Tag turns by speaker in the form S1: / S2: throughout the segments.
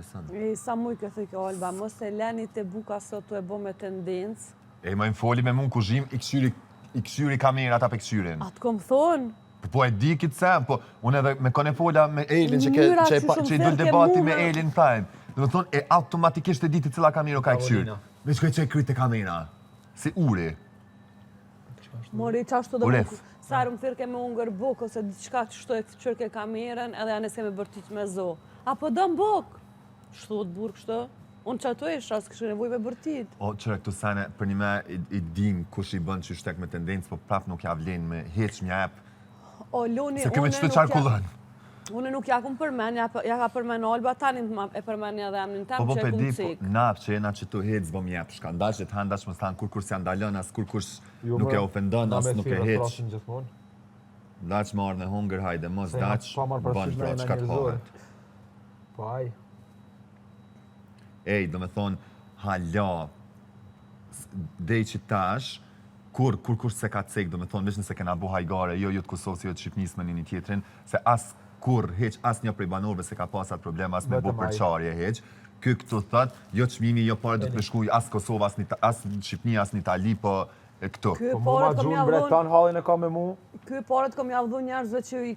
S1: besën.
S2: Sa muj këtë kjo, Olba, mos e leni të buka sot të e bo me tendencë.
S1: Ma im foli me mund kuzhim, i këshyri kamerat ape këshyrin.
S2: Atë kom thonë?
S1: Po e di këtë sem, po unë edhe me kone fola me Elin që i dul debati me Elin prajnë. Dhe me thonë, e automatikisht e di të cila kamero ka e këshyri. Me shkoj që e kryt e kamera. Si uri.
S2: Mori qashtu do bukë. Sarë më thirke me unë gërbuk, ose diçka që shtu e qërke kamerën, edhe janë e s'keme bërtit me zo. Apo do më buk? Shtu të burë kështu? Unë që ato isha, s'kështu nevoj me bërtit.
S1: O, qëre këtu sene, për një me i dim kush i bënd që shtek me tendencë, po prap nuk ja vlen me heq një ep.
S2: O, Loni,
S1: se këme qëtë qarkullën.
S2: Une nuk ja kum përmen, ja ka përmen Olba, tani e përmen edhe amin tem që e kum cikë.
S1: Nap që jena që tu hec zbëm jep, shka ndash që të handash më stanë kur si andalën, as kur nuk e ofendën, as nuk e heq. Daq marrë në hongër, hajde, mos daq, bënë pra, qka të hahet.
S3: Po aj.
S1: Ej, do me thonë, hala, dej që tash, kur se ka cek, do me thonë, veç nëse kena bu hajgare, jo të Kosovës, jo të Shqipnis me një tjetrin, se as një prej banorëve se ka pasat problem, as me bu përqarje heq, këtu thët, jo qmimi, jo pare do të shkuj as Kosovë, as Shqipni, as në Itali, po këtu.
S3: Po mu ma gjunë Bretan halin e ka me mu?
S2: Ky paret kom javdhu njerëzve që i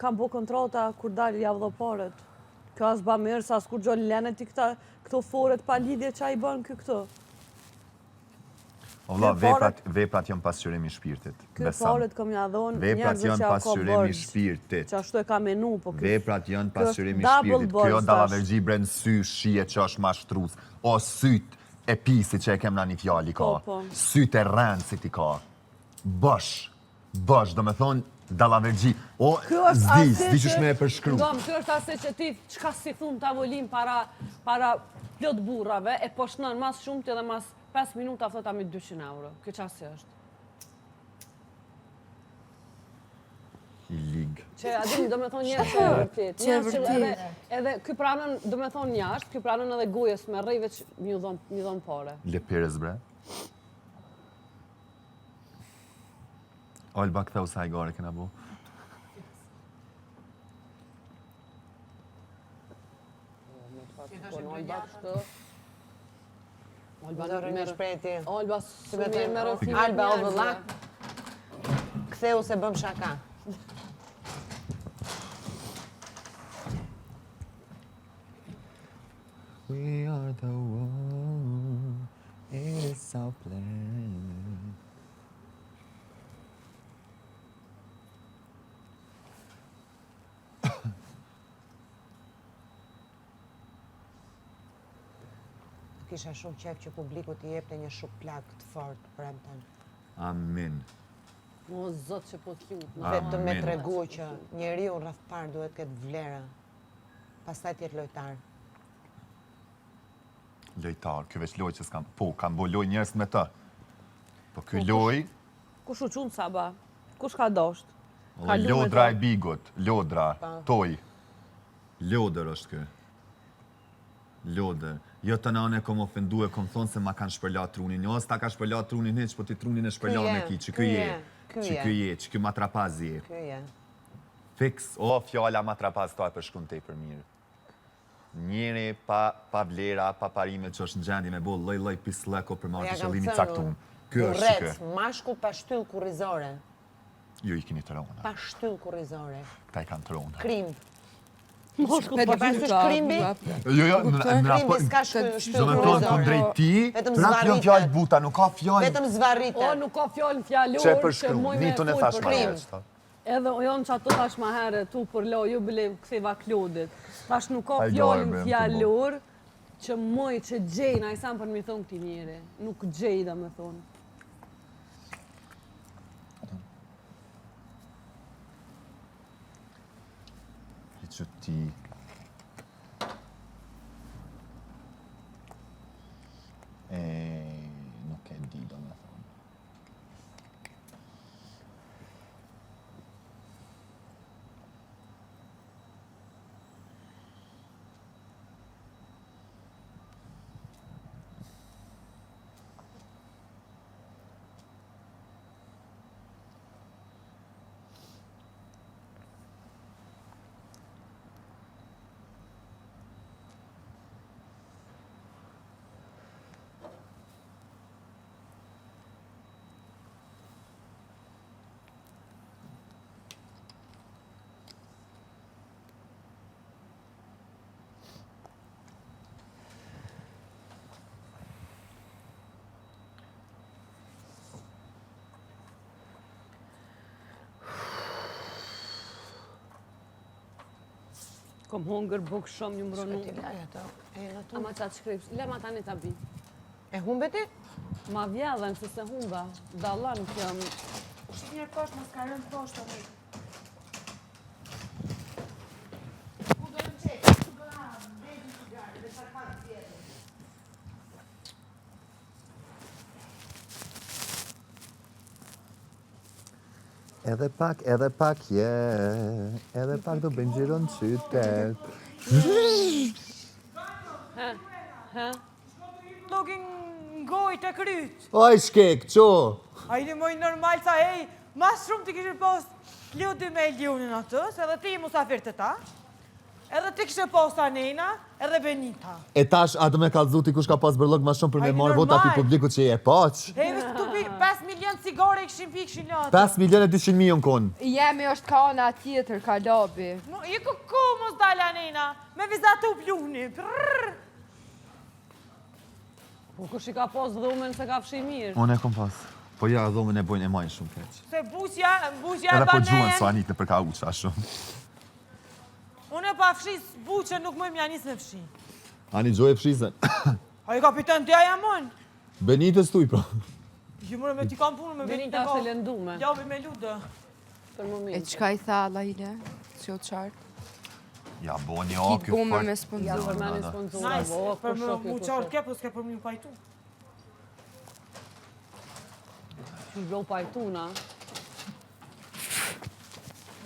S2: kam bu kontrolta kur dalë javdhu paret. Kjo as ba mirë, sa as kur gjonë lenet i këto foret pa lidhje që a i bënë këto.
S1: Ola, veprat janë pasqyrim i shpirtit.
S2: Ky paret kom javdhon
S1: veprat
S2: njerëzve që a ka bërgjë. Që ashtu e ka menu, po kjo.
S1: Veprat janë pasqyrim i shpirtit. Kjo dallavergji brend sy shije që është mashtrus. O syt e pisi që e kem në një fjali ka. Syt e rëndësit i ka. Bësh, do me thonë, dallavergji. O, zdi qësh me e përshkru.
S2: Kjo është ase që ti, qka si thunë tavolin para plot burrave, e poshtënën mas shumë të edhe mas 5 minuta thot ami 200 euro. Kjo qasë është?
S1: I ligë.
S2: Që adim, do me thonë njërë që e vërtit. Që e vërtit. Edhe ky pranën, do me thonë njashtë, ky pranën edhe gojës me rejve që një dhonë pare.
S1: Lepires, bre. Olba këtheu sa i gare këna bu.
S2: Olba, sumir me rëfime.
S4: Alba, o vëllak, këtheu se bëm shaka.
S1: We are the one, it is our plan.
S4: Kisha shumë qef që publiku t'i jepte një shumë plak të fort për emten.
S1: Amin.
S2: O, Zot që po t'lut.
S4: Vetëm me tregu që njeriu rreth parë duhet këtë vlera, pastaj t'jetë lojtar.
S1: Lojtar, kjo veç loj që s'kam... Po, kam bo loj njerës me të. Po kjo loj...
S2: Kush u qunë Saba? Kush ka dosht?
S1: Lodra e bigut, lodra, toj. Lodër është kjo. Lodër. Jo të nane kom ofendu e kom thonë se ma kanë shpërlat trunin. Jo, s'ta ka shpërlat trunin heq, po ti trunin e shpërlat me ki. Që kjo je, që kjo matrapaz je.
S4: Kjo je.
S1: Fiks, o, fjalla matrapaz to e përshkun te i për mirë. Njeri pa vlera, pa parime që është në gjendi me bo loj pisleko për marrë të shëllimi caktun. Kjo është që kjo.
S4: Mashkull pa shtyll kurrizore.
S1: Jo, i kini të rona.
S4: Pa shtyll kurrizore.
S1: Ta i kanë të rona.
S4: Krim.
S2: Moshkull
S4: pa shtyll krimbi?
S1: Jo,
S4: krimbi s'ka shtyll kurrizore.
S1: Do me tonë të ndrejt ti, prap jo fjallë buta, nuk ka fjallë.
S4: Vetëm zvarrite.
S2: O, nuk ka fjallë fjallur
S1: që përshkru, nitun e thash ma herë.
S2: Edhe jonë që ato thash ma herë, tu për lo, ju bile këtheva Klodit. Thash nuk ka fjallën fjallur që moj që gjejnë, a i samë për mi thonë këti njeri. Nuk gjej dhe me thonë.
S1: Që ti... nuk e di do me thonë.
S2: Kom hongër buk shumë një mbronu.
S4: Shkëti laj ato. E në tu.
S2: Ama qatë shkripsh, lema tani ta bi.
S4: E humbe ti?
S2: Ma vjedhen se se humba. Dallan kjo.
S5: Shqip një poshtë, mos ka rënë poshtë atë. Ku do të qekë? Ku do të hamë? Bejtë një cigarë, dhe sarkat tjetër.
S1: Edhe pak, edhe pak do bëjmë gjiro në qytet.
S5: Lokin ngoj të kryt.
S1: Oj, shkek, qo!
S5: A i një moj normal sa hej, mas shumë të kishë post ljudy me Elionin atës, edhe ti musafir të ta. Edhe ti kishë post Anena, edhe Benita.
S1: E tash, atë me kalzu ti kush ka pas bërlog ma shumë për me
S5: Ajde,
S1: marrë vota pi
S5: normal.
S1: publiku që je poq.
S5: Hej, vështë të pi 5 milion cigare i këshin pi këshin latë.
S1: 5 milion e 200 milion kon.
S6: Jemi është kana tjetër, ka lobi.
S5: I ku mos dalë Anena, me vizatu pluni. Prrrr.
S2: Po kush i ka pos dhumen se ka fshi mirë.
S1: Unë e kom pas. Po ja, dhomën e bojnë e majnë shumë keq.
S5: Se busja e
S1: Edhe po gjuën
S5: banen.
S1: so anit në përka uqa shumë.
S5: Unë e pa fshis buqe nuk më mjanis me fshi.
S1: Ani gjoj e fshizën.
S5: A i kapitan të aja mon?
S1: Benitës tuj, pro.
S5: Ju mërë me t'i kam punë me
S2: Benita është e lëndume.
S5: Javi me ludë.
S2: Për
S6: E
S2: moment.
S6: qka i tha Laile? Si o qartë?
S1: Ja, bo një
S6: Kitë
S1: kjo
S6: bume
S1: fort.
S6: me
S2: Ja,
S6: sponzor.
S2: për meni sponzora,
S5: Nice,
S2: bo,
S5: për
S2: për
S5: më
S2: shoki,
S5: mu
S2: për
S5: qarë
S2: shoki.
S5: ke, për s'ke për më pajtu.
S2: Që bro pajtuna.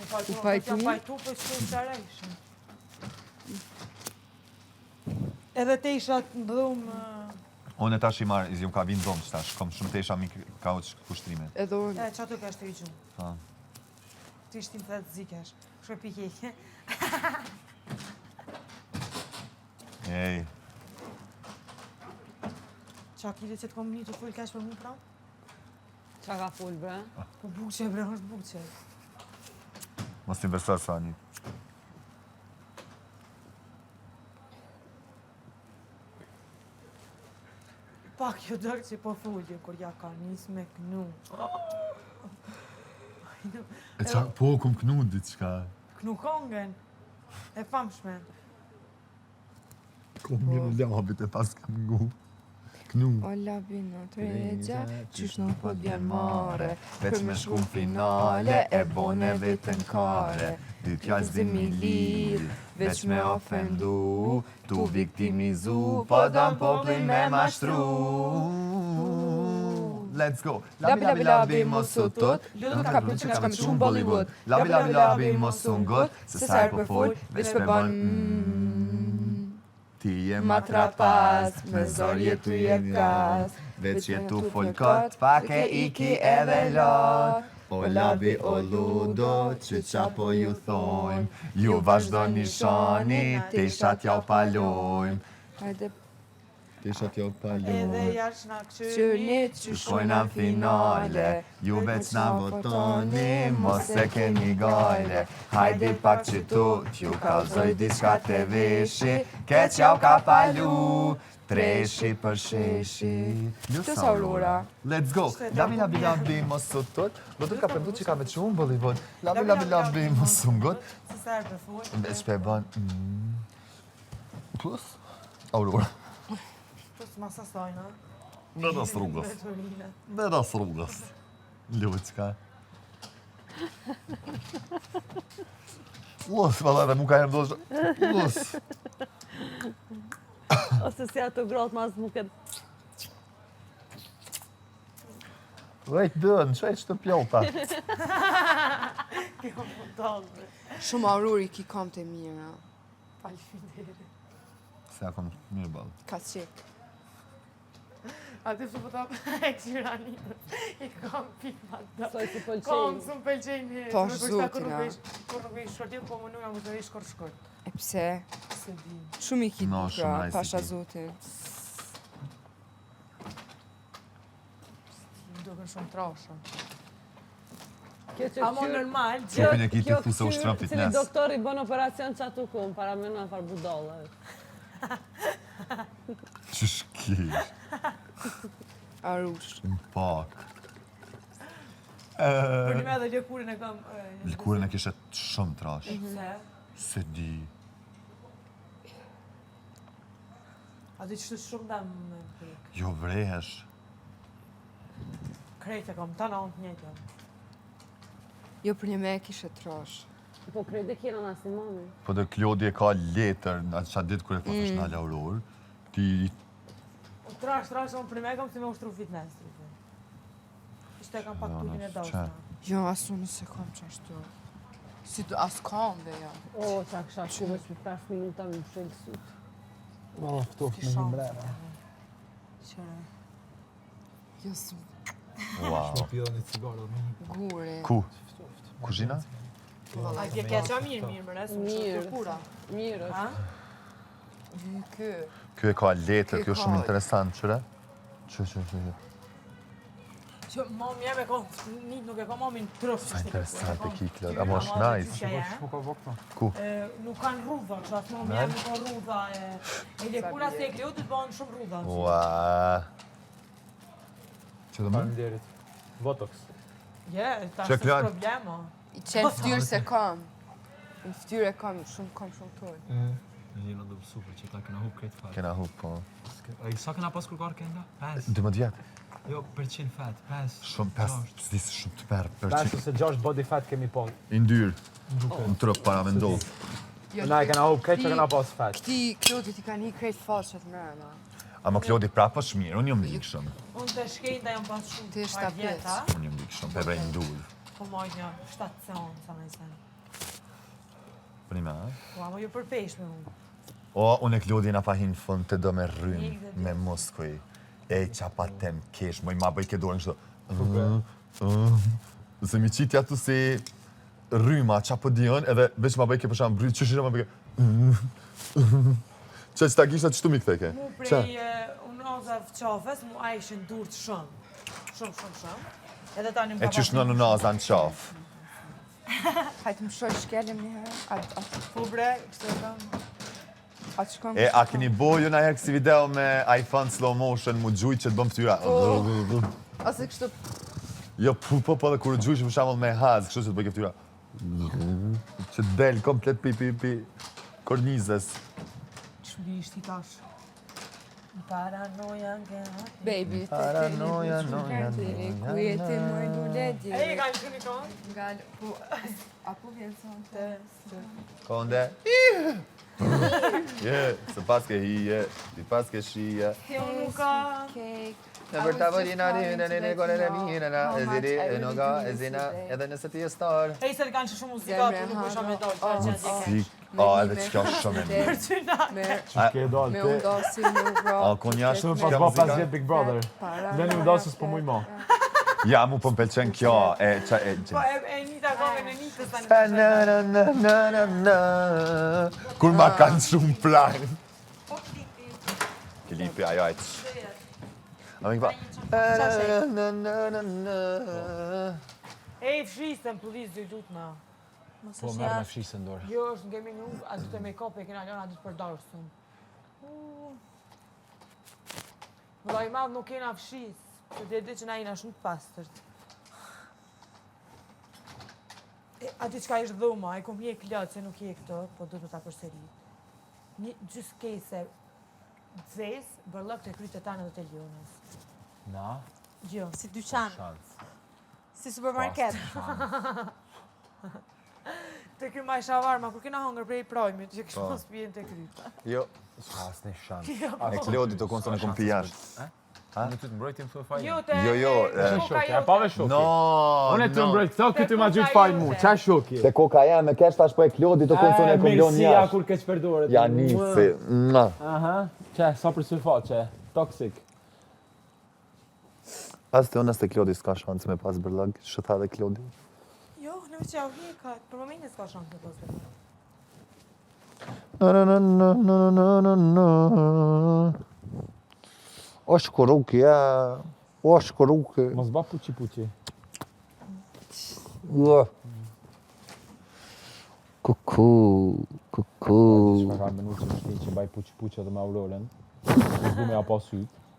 S5: Më pajtu,
S6: U pajtu?
S5: jam pajtu për s'ke sërejshë. Edhe te isha të ndhumë...
S1: Unë e tash i marë, ju ka vinë dhomë që tash, kom shumë të isha mi kauç kushtrimet.
S6: Edhe unë.
S5: E, qa të ka shtë i gjumë?
S1: Pa.
S5: Ti ishtim të të zikesh. Shkë pikeke.
S1: Ej,
S5: Qa kile që të kom një të full kesh për mu pra?
S2: Qa ka full, bre?
S5: Po buqe, bre, është buqe.
S1: mos t'i besar sa anit.
S5: Pak jo dërë që po fullje, kur ja ka nis me knu.
S1: E qa, po, kom knu diçka.
S5: Knu kongen. E famshme.
S1: Kom një labit e pas kam ngu. Knu.
S6: O labi në të regja, qysh nuk po t'bjen mare.
S1: Veç me shku në finale, e bone vetën kare. Dy t'jas dhe mi lirë, veç me ofendu, tu viktimizu, po dëm poplin me mashtru. Let's go!
S6: Labi, labi, labi, mos u tut, lut ka për që ka me shumë Bollywood.
S1: Labi, labi, labi, mos u ngut, se sa e për full, veç për ban Ti je ma trapas, me zorje tu je gas, veç je tu folkot, pak e iki edhe lot. O labi, o ludo, që qa po ju thojmë, ju vazhdo një shani, te ishat jau palojmë.
S6: Hajde,
S1: Te ishat jau
S5: Edhe
S1: palojmë.
S5: jash na këqyni.
S6: qërnit që
S1: Shkojna në finale, ju veç na votoni, mos e keni gale. Hajde pak që tu, t'ju kalzoj diçka të veshi, keq jau ka palu, treshi për sheshi.
S6: Të sa Aurora.
S1: Let's go! Labi, labi, labi, mos u tot. Do të ka përndu që ka me qumë Bollywood. Labi, labi, labi, mos u ngot.
S5: Se sa e për full.
S1: Veç pe ban... Plus? Aurora.
S5: Plus masa sajna.
S1: Në das rrugës.
S5: Veturina.
S1: Në das rrugës. Luqka. Lus, valla dhe mu ka herë doshë. Lus.
S2: Ose si ato grotë mas muket.
S1: Vejt dënë, që e që të pjota.
S5: Kjo më tonë.
S6: shumë Aurori ki kam të mira.
S5: Falëfinderi.
S1: Se akon mirë balë.
S6: Ka qik.
S5: A ti shumë të e këqyra një. I kam pima të.
S2: Soj si
S5: Kam
S2: pëlqenj.
S5: së më pëlqenjë.
S6: Po, zotina.
S5: Kur nuk vesh shortit, po më nuja më të vesh shkort.
S6: E pse?
S5: Se di.
S6: Shumë i ki
S1: No,
S6: bukra,
S1: shumë nice i
S6: pasha
S1: ki.
S6: zotin.
S5: Më duken shumë trashën.
S2: Kjo që
S5: Amo normal,
S1: Qopin e ki të thu se u shtron
S2: Cili
S1: fitness.
S2: doktori bën operacion që atu ku, para me në far budolla.
S1: Që shkish,
S6: Arush.
S1: në pak.
S5: për një me dhe lëkurin e kam...
S1: Lëkurën e kishe shumë trash.
S5: Se?
S1: Se di.
S5: A di që shumë da më prik.
S1: Jo vrehesh.
S5: Krejt e kam, ta në onë të njëtë.
S6: Jo për një me e kishe trosh.
S2: Po krejt e kjena në asni mami.
S1: Po dhe Klodi e ka letër, në atë qatë ditë kër e fasash në Auror, ti
S5: Trash, unë për me kam si me ushtru fitness. Ishte e kam pak tullin e dosta.
S6: Jo, asu nëse kam që ashtu. Si të as kam dhe ja.
S2: O, qa kësha shumë që 5 minuta më pëshelë sytë.
S3: Ma ftoft me një mrena.
S5: Qëre.
S6: Jo, së
S1: wow.
S3: Ma pjeda një cigarë me një.
S6: guri.
S1: Ku? Kuzhina?
S5: A ke keqa mirë, më resë, më shumë të pura.
S2: Mirë është.
S5: Ha?
S6: Kë.
S1: Kjo e ka letër, kjo
S6: Kjo
S1: shumë
S6: ka.
S1: interesant, qëre? Që.
S5: Që mami jam e ka, një nuk e ka mamin trëf.
S1: Sa interesant e kiklet, a mo është nice.
S3: Shmo ka vokta.
S5: Nuk kanë rrudha, që atë mami jam nuk ka rrudha. E lekura se e Kleodit bëhen shumë rrudha.
S1: Ua. Që dhe më?
S3: Faleminderit. Botox.
S5: Je, ta
S1: Që
S5: është
S1: Kleon?
S5: problema.
S6: I qenë ftyrë se kam. Në ftyrë e kam shumë turë.
S7: Jena dhe super që ta kena hup krejt fat.
S1: Kena hup, po.
S7: Ai sa kena pas kërkar kenda? 5.
S1: 12 vjetë.
S7: Jo, për 100 fat. 5.
S1: Shumë, 5, s'disë shumë të perë, për
S3: 5
S1: që
S3: ose 6 body fat kemi po.
S1: i ndyrë, në trup para me ndohë.
S6: Jo,
S3: Na e kena hup krejt që kena pas fat.
S6: Këti Klodit i ka një krejt faqet mërëna.
S1: Ama Klodi prapë është mirë, unë jam likshëm.
S5: Unë të shkejnda jam pas shumë
S6: Ti
S5: par vjeta.
S1: Unë jam likshëm, pe brej ndurë.
S5: Po mojt një 7 seansa me sen.
S1: Prima, ha?
S5: Po ama jo për peshme unë.
S1: O, unë e Klodi na pahin fund të do me rrymë, me muskuj. E qa pa tem kesh, moj ma bëj ke dorën kështu. Se mi qitja tu si rryma, qa po dion, edhe veç ma bëj ke përshamë bryt, që shira ma bëj ke... Që ta gishta qëtu mi këtheke?
S5: Mu prej unë oza fqafes, mu a ishin durët shumë. Shumë. Edhe tani më
S1: E qysh në naza në qafë.
S6: Hajtë më shoj shkelim një herë.
S5: Po bre, kështë e kam.
S6: Atë shkon
S1: E, a keni boju na herë kësi video me iPhone slow motion, mu gjuj që të bëm ftyra?
S6: Ose kështu
S1: Jo, po, dhe kur gjuj që për shambull me haz, kështu që të bëj ke ftyra. Që del komplet pi kornizës.
S5: Shmi ishti tash. Paranoja nga hati.
S6: baby.
S1: Paranoja,
S6: Ku jeti moj lule
S5: E,
S6: djeri.
S5: ka në këni tonë?
S6: Nga po apo vjen son të.
S1: Konde? Je, se pas ke hije, ti pas ke shije.
S5: Unë nuk ka...
S6: Cake.
S1: Në për tavolina në kone në minëna, e ziri, e noga, e zina, edhe nëse ti e star.
S5: E se të kanë që shumë muzikat, unë nuk isha me dollë, që gjendje kesh.
S1: Zik, a, edhe që ka shumë e mirë.
S5: Për që na.
S3: Që ke dalë
S6: Me
S3: ti.
S6: undosi në vro.
S1: A, kon jash
S3: Shumë
S1: që
S3: pas
S1: ka
S3: ba 5
S1: muzika?
S3: vjet Big Brother. Leni më dasës po muj ma.
S1: Ja, mu po m'pëlqen kjo, e qa e
S5: Po e njita kove në njitës tani.
S1: Kur ma kanë shumë planë. Klipi, ajo ajtë. A mi këpa.
S5: E i fshisën, pëllis dy lutë na.
S3: Po merë me fshisë ndorë.
S5: Jo, është në gaming nuk, a du të make-up e kena lëna, a du të përdarë sëmë. Vëlla i madhë nuk kena fshisë, se të di që na jena shumë të pastërt. Ati qka ishtë dhuma, e kom je klëtë se nuk je këtë, po du të ta përseri. Një gjysë kese dzes, bërlëk të krytë të tanë dhe të lionës.
S3: Na?
S5: Jo.
S8: Si dyqan,
S3: Shansë.
S8: si supermarket.
S5: Të kjo maj shavarma, kur kena hongër prej projmit, që kështë mos pijen të krytë.
S1: Jo,
S3: Pas një shansë.
S1: e Klodi të konë të në kom pi jashtë.
S7: Në ty të mbrojtim të fajnë.
S5: Jo, të...
S1: Jo,
S5: koka
S3: E pave shoki.
S1: No,
S3: Unë e të
S1: no.
S3: mbrojt këto, këtë ma gjithë fajnë mu. Qa shoki?
S1: Te koka jam, e kesh tash po e Klodi të konë të në kom lion
S3: Mirësia
S1: jashtë.
S3: kur keq përdore.
S1: Ja nisi, na.
S3: Aha, që, sa për sufaqe, toxic.
S1: Pas të onës të Klodi s'ka shansë me pas bërlag, shëta dhe Klodi.
S5: Jo, në veç ja u heka, për momentin s'ka shansë të posë.
S1: O shkuruk, ja. O shkuruk.
S3: Mos ba puqi.
S1: Kuku.
S3: Shka ka menu që më shtin që baj puqi edhe me Aurorën. Nuk du me ja pa sytë.